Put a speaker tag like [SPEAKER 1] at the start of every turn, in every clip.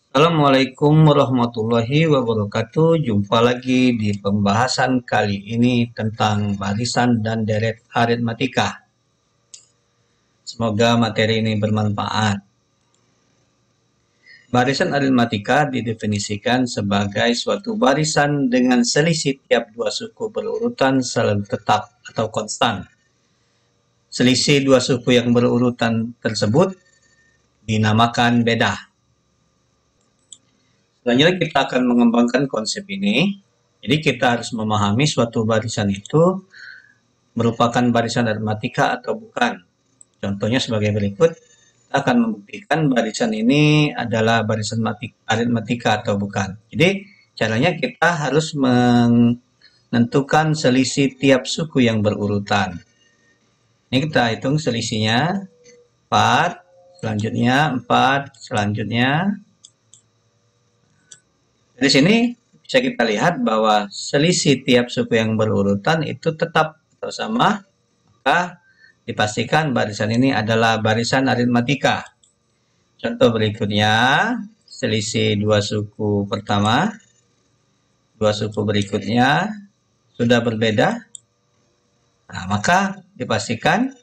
[SPEAKER 1] Assalamualaikum warahmatullahi wabarakatuh. Jumpa lagi di pembahasan kali ini tentang barisan dan deret aritmatika. Semoga materi ini bermanfaat. Barisan aritmatika didefinisikan sebagai suatu barisan dengan selisih tiap dua suku berurutan selalu tetap atau konstan. Selisih dua suku yang berurutan tersebut dinamakan beda. Selanjutnya kita akan mengembangkan konsep ini. Jadi kita harus memahami suatu barisan itu merupakan barisan aritmatika atau bukan. Contohnya sebagai berikut, kita akan membuktikan barisan ini adalah barisan aritmatika atau bukan. Jadi caranya kita harus menentukan selisih tiap suku yang berurutan. Ini kita hitung selisihnya 4, selanjutnya 4, selanjutnya. Di sini bisa kita lihat bahwa selisih tiap suku yang berurutan itu tetap atau sama, maka dipastikan barisan ini adalah barisan aritmatika. Contoh berikutnya, selisih dua suku pertama, dua suku berikutnya sudah berbeda, nah, maka dipastikan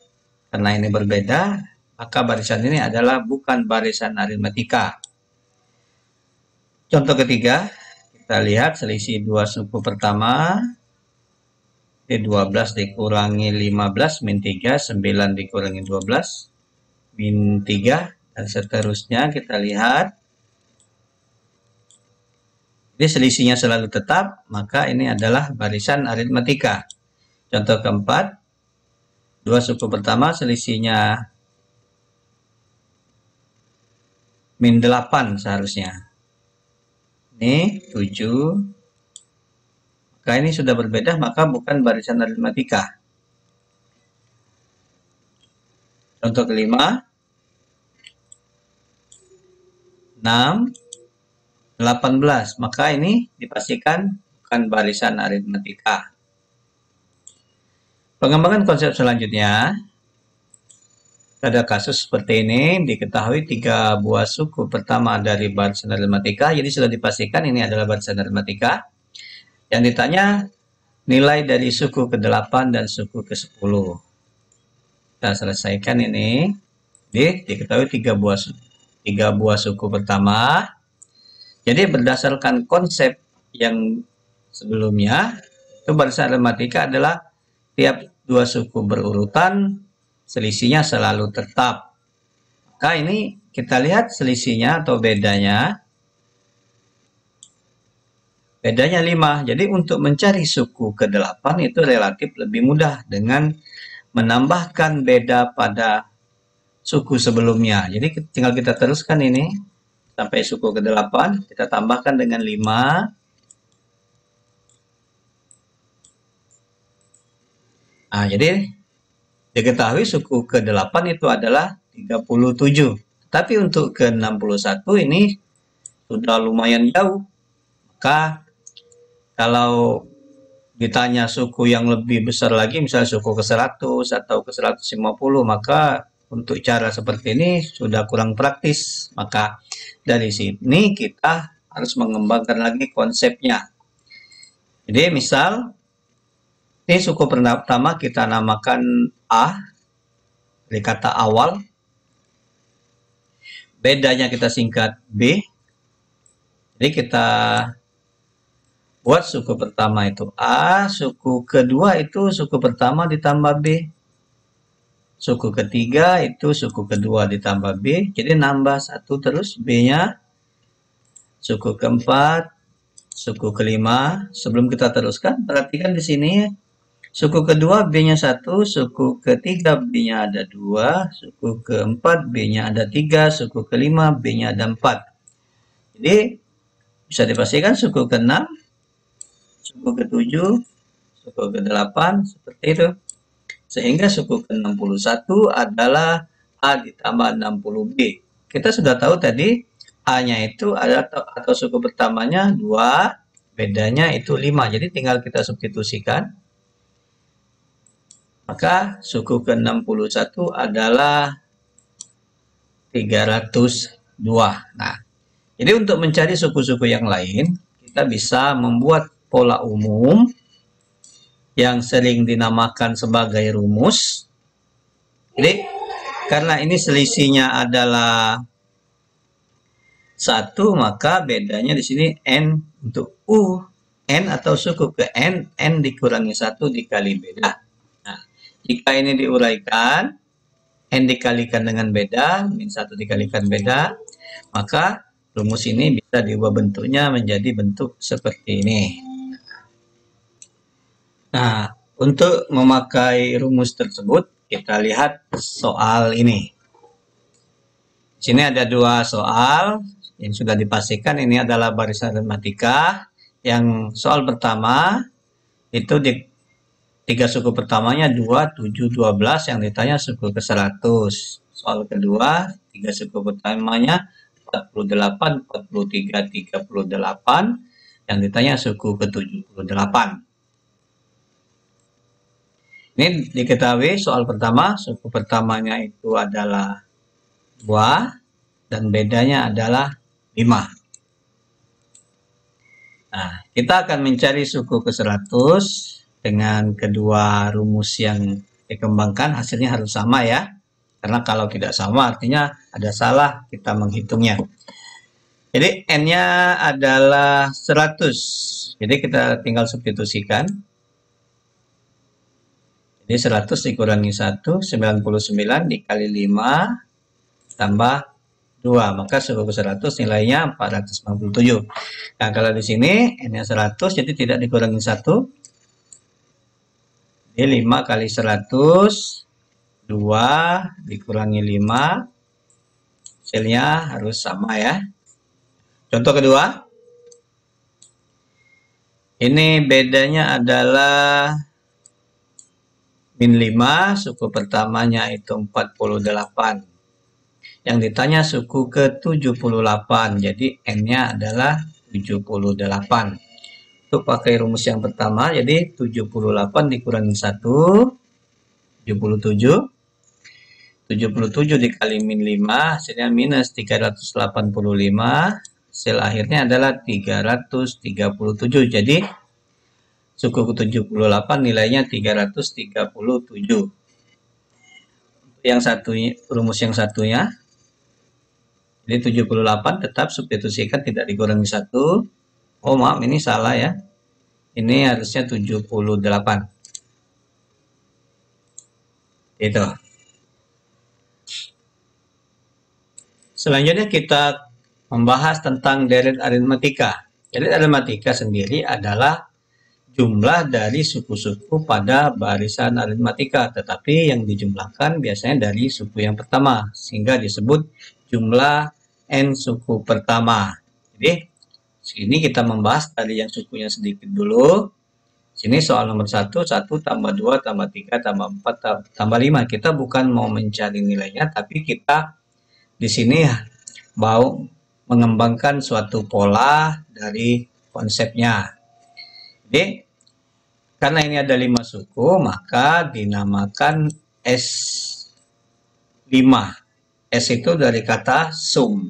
[SPEAKER 1] karena ini berbeda, maka barisan ini adalah bukan barisan aritmatika. Contoh ketiga, kita lihat selisih dua suku pertama, 12 dikurangi 15, min 3, 9 dikurangi 12, min 3, dan seterusnya kita lihat. Jadi selisihnya selalu tetap, maka ini adalah barisan aritmatika. Contoh keempat, dua suku pertama selisihnya min 8 seharusnya. Ini 7. Maka ini sudah berbeda, maka bukan barisan aritmatika. Contoh kelima, 6, 18. Maka ini dipastikan bukan barisan aritmatika. Pengembangan konsep selanjutnya, pada kasus seperti ini, diketahui 3 buah suku pertama dari barisan aritmatika, jadi sudah dipastikan ini adalah barisan aritmatika. Yang ditanya, nilai dari suku ke-8 dan suku ke-10. Kita selesaikan ini. Jadi, diketahui 3 buah suku pertama. Jadi, berdasarkan konsep yang sebelumnya, itu barisan aritmatika adalah tiap dua suku berurutan, selisihnya selalu tetap. Maka ini kita lihat selisihnya atau bedanya. Bedanya 5. Jadi untuk mencari suku ke-8 itu relatif lebih mudah dengan menambahkan beda pada suku sebelumnya. Jadi tinggal kita teruskan ini sampai suku ke-8, kita tambahkan dengan 5. Nah, jadi diketahui suku ke-8 itu adalah 37. Tapi untuk ke-61 ini sudah lumayan jauh. Maka kalau ditanya suku yang lebih besar lagi, misalnya suku ke-100 atau ke-150, maka untuk cara seperti ini sudah kurang praktis. Maka dari sini kita harus mengembangkan lagi konsepnya. Jadi misal, ini suku pertama kita namakan A, dari kata awal. Bedanya kita singkat B. Jadi kita buat suku pertama itu A, suku kedua itu suku pertama ditambah B. Suku ketiga itu suku kedua ditambah B, jadi nambah 1 terus B-nya. Suku keempat, suku kelima, sebelum kita teruskan, perhatikan di sini. Suku kedua B-nya 1, suku ketiga B-nya ada 2, suku keempat B-nya ada 3, suku kelima B-nya ada 4. Jadi bisa dipastikan suku ke-6, suku ke-7, suku ke-8, seperti itu. Sehingga suku ke-61 adalah A ditambah 60B. Kita sudah tahu tadi A-nya itu ada atau suku pertamanya 2, bedanya itu 5. Jadi tinggal kita substitusikan. Maka suku ke-61 adalah 302. Nah, Jadi untuk mencari suku-suku yang lain, kita bisa membuat pola umum yang sering dinamakan sebagai rumus. Jadi karena ini selisihnya adalah 1, maka bedanya di sini n untuk u, n atau suku ke n dikurangi 1 dikali beda. Nah, jika ini diuraikan, n dikalikan dengan beda, min 1 dikalikan beda, maka rumus ini bisa diubah bentuknya menjadi bentuk seperti ini. Nah, untuk memakai rumus tersebut, kita lihat soal ini. Di sini ada 2 soal yang sudah dipastikan ini adalah barisan aritmatika. Yang soal pertama itu di 3 suku pertamanya 2, 7, 12, yang ditanya suku ke 100. Soal kedua, 3 suku pertamanya 48, 43, 38, yang ditanya suku ke 78. Ini diketahui soal pertama, suku pertamanya itu adalah 2 dan bedanya adalah 5. Nah, kita akan mencari suku ke 100 dengan kedua rumus yang dikembangkan, hasilnya harus sama ya. Karena kalau tidak sama artinya ada salah kita menghitungnya. Jadi n-nya adalah 100. Jadi kita tinggal substitusikan. Jadi 100 dikurangi 1, 99 dikali 5 tambah 2. Maka suku ke 100 nilainya 457. Nah, kalau di sini n-nya 100, jadi tidak dikurangi 1. Jadi 5 kali 100, 2 dikurangi 5. Hasilnya harus sama ya. Contoh kedua. Ini bedanya adalah min 5, suku pertamanya itu 48. Yang ditanya suku ke 78, jadi n-nya adalah 78. Untuk pakai rumus yang pertama, jadi 78 dikurangi 1, 77. 77 dikali min 5, hasilnya minus 385. Hasil akhirnya adalah 337. Jadi suku ke-78 nilainya 337. Yang satunya, rumus yang satunya, jadi 78 tetap substitusikan tidak dikurangi 1. Oh maaf, ini salah ya. Ini harusnya 78. Itu. Selanjutnya kita membahas tentang deret aritmatika. Deret aritmatika sendiri adalah jumlah dari suku-suku pada barisan aritmatika, tetapi yang dijumlahkan biasanya dari suku yang pertama, sehingga disebut jumlah n suku pertama. Jadi, sini kita membahas dari yang sukunya sedikit dulu. Sini soal nomor 1, 1 tambah 2 tambah 3 tambah 4 tambah 5. Kita bukan mau mencari nilainya, tapi kita di sini mau mengembangkan suatu pola dari konsepnya. Jadi, karena ini ada 5 suku, maka dinamakan S5. S itu dari kata sum,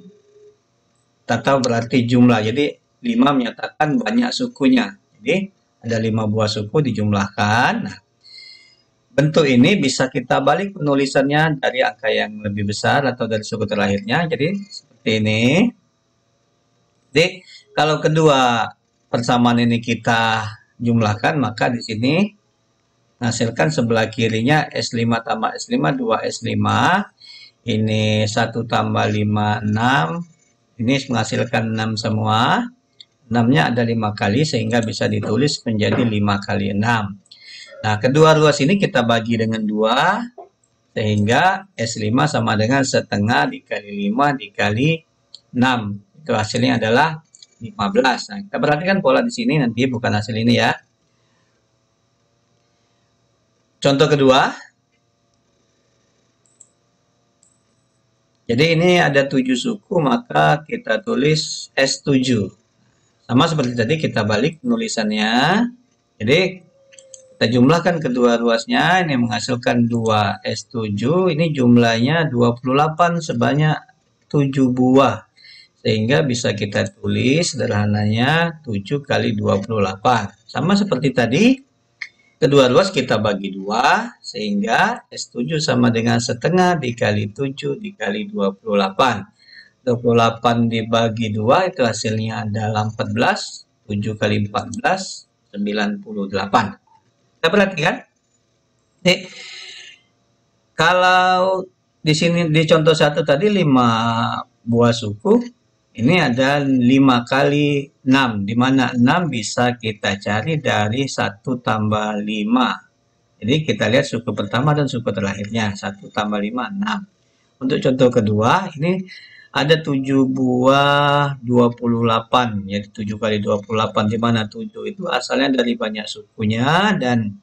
[SPEAKER 1] atau berarti jumlah. Jadi 5 menyatakan banyak sukunya. Jadi ada 5 buah suku dijumlahkan. Nah, bentuk ini bisa kita balik penulisannya dari angka yang lebih besar atau dari suku terakhirnya. Jadi seperti ini. Jadi kalau kedua persamaan ini kita jumlahkan, maka di sini menghasilkan sebelah kirinya S5 tambah S5, 2S5. Ini 1 tambah 5, 6. Ini menghasilkan 6 semua. 6-nya ada 5 kali, sehingga bisa ditulis menjadi 5 kali 6. Nah, kedua ruas ini kita bagi dengan 2, sehingga S5 sama dengan setengah dikali 5 dikali 6. Itu hasilnya adalah 15. Nah, kita perhatikan pola di sini, nanti bukan hasil ini ya. Contoh kedua. Jadi ini ada 7 suku, maka kita tulis S7. Sama seperti tadi, kita balik penulisannya. Jadi kita jumlahkan kedua ruasnya, ini menghasilkan 2S7. Ini jumlahnya 28 sebanyak 7 buah. Sehingga bisa kita tulis sederhananya 7 kali 28. Sama seperti tadi, kedua ruas kita bagi 2, sehingga S7 sama dengan setengah dikali 7 dikali 28. 28 dibagi 2 itu hasilnya adalah 14. 7 kali 14, 98. Kita perhatikan. Nih, kalau di sini di contoh 1 tadi 5 buah suku, ini ada 5 kali 6, di mana 6 bisa kita cari dari 1 tambah 5. Jadi kita lihat suku pertama dan suku terakhirnya, 1 tambah 5, 6. Untuk contoh kedua, ini ada 7 buah 28, jadi 7 kali 28, di mana 7 itu asalnya dari banyak sukunya, dan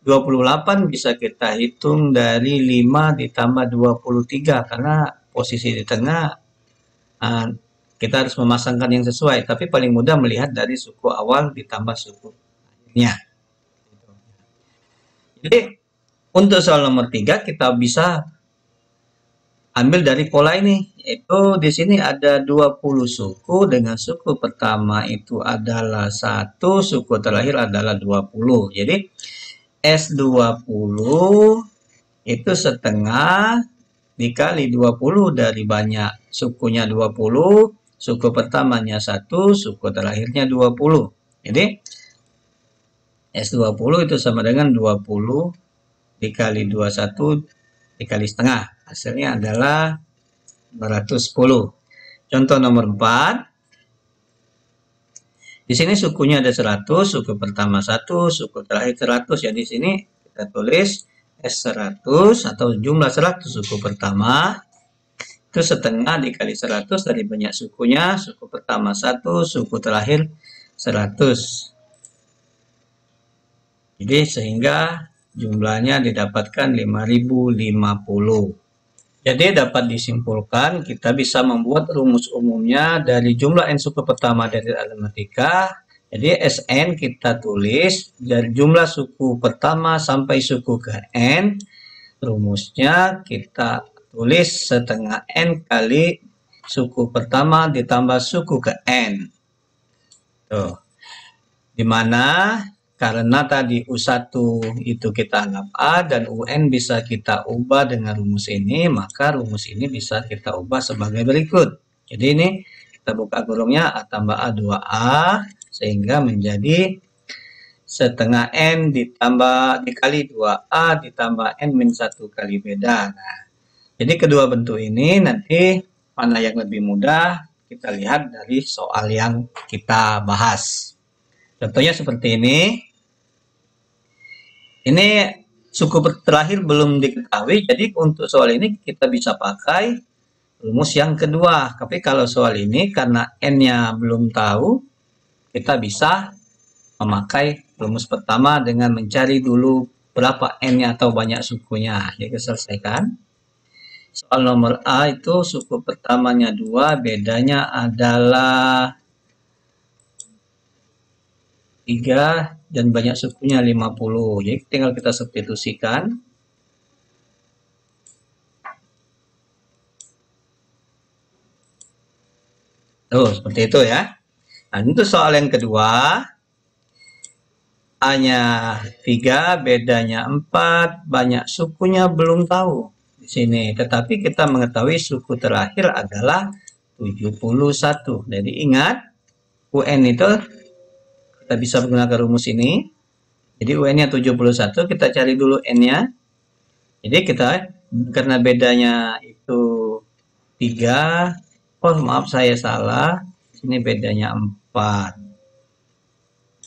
[SPEAKER 1] 28 bisa kita hitung dari 5 ditambah 23, karena posisi di tengah kita harus memasangkan yang sesuai, tapi paling mudah melihat dari suku awal ditambah suku akhirnya. Jadi untuk soal nomor 3 kita bisa ambil dari pola ini, yaitu di sini ada 20 suku, dengan suku pertama itu adalah 1, suku terakhir adalah 20. Jadi S20 itu setengah dikali 20 dari banyak sukunya 20, suku pertamanya 1, suku terakhirnya 20. Jadi S20 itu sama dengan 20 dikali 21 dikali setengah. Hasilnya adalah 210. Contoh nomor 4. Di sini sukunya ada 100, suku pertama 1, suku terakhir 100. Jadi di sini kita tulis S100 atau jumlah 100 suku pertama itu setengah dikali 100 dari banyak sukunya, suku pertama 1, suku terakhir 100. Jadi sehingga jumlahnya didapatkan 5050. Jadi dapat disimpulkan kita bisa membuat rumus umumnya dari jumlah n suku pertama dari aritmatika. Jadi Sn kita tulis dari jumlah suku pertama sampai suku ke n. Rumusnya kita tulis setengah n kali suku pertama ditambah suku ke n. Tuh. Dimana karena tadi U1 itu kita anggap A dan UN bisa kita ubah dengan rumus ini, maka rumus ini bisa kita ubah sebagai berikut. Jadi ini kita buka kurungnya A tambah A 2A, sehingga menjadi setengah N ditambah dikali 2A ditambah N min 1 kali beda. Nah, jadi kedua bentuk ini nanti mana yang lebih mudah kita lihat dari soal yang kita bahas. Contohnya seperti ini. Ini suku terakhir belum diketahui, jadi untuk soal ini kita bisa pakai rumus yang kedua. Tapi kalau soal ini karena n-nya belum tahu, kita bisa memakai rumus pertama dengan mencari dulu berapa n-nya atau banyak sukunya. Jadi kita selesaikan. Soal nomor A itu suku pertamanya 2, bedanya adalah 3 dan banyak sukunya 50. Jadi tinggal kita substitusikan. Tuh, seperti itu ya. Nah, untuk soal yang kedua, A-nya 3, bedanya 4, banyak sukunya belum tahu di sini. Tetapi kita mengetahui suku terakhir adalah 71. Jadi ingat, UN itu kita bisa menggunakan rumus ini. Jadi UN-nya 71, kita cari dulu N-nya. Jadi kita, karena bedanya itu 3, oh maaf saya salah, sini bedanya 4.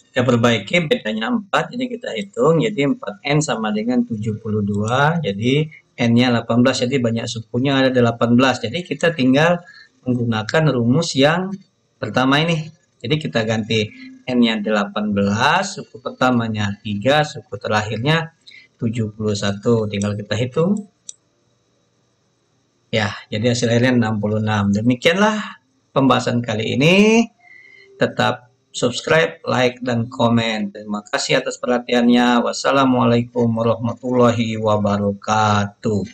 [SPEAKER 1] Kita perbaiki bedanya 4, jadi kita hitung, jadi 4N sama dengan 72, jadi N-nya 18, jadi banyak sukunya ada 18. Jadi kita tinggal menggunakan rumus yang pertama ini. Jadi kita ganti N-nya 18, suku pertamanya 3, suku terakhirnya 71. Tinggal kita hitung. Ya, jadi hasil akhirnya 66. Demikianlah pembahasan kali ini. Tetap subscribe, like, dan komen. Terima kasih atas perhatiannya. Wassalamualaikum warahmatullahi wabarakatuh.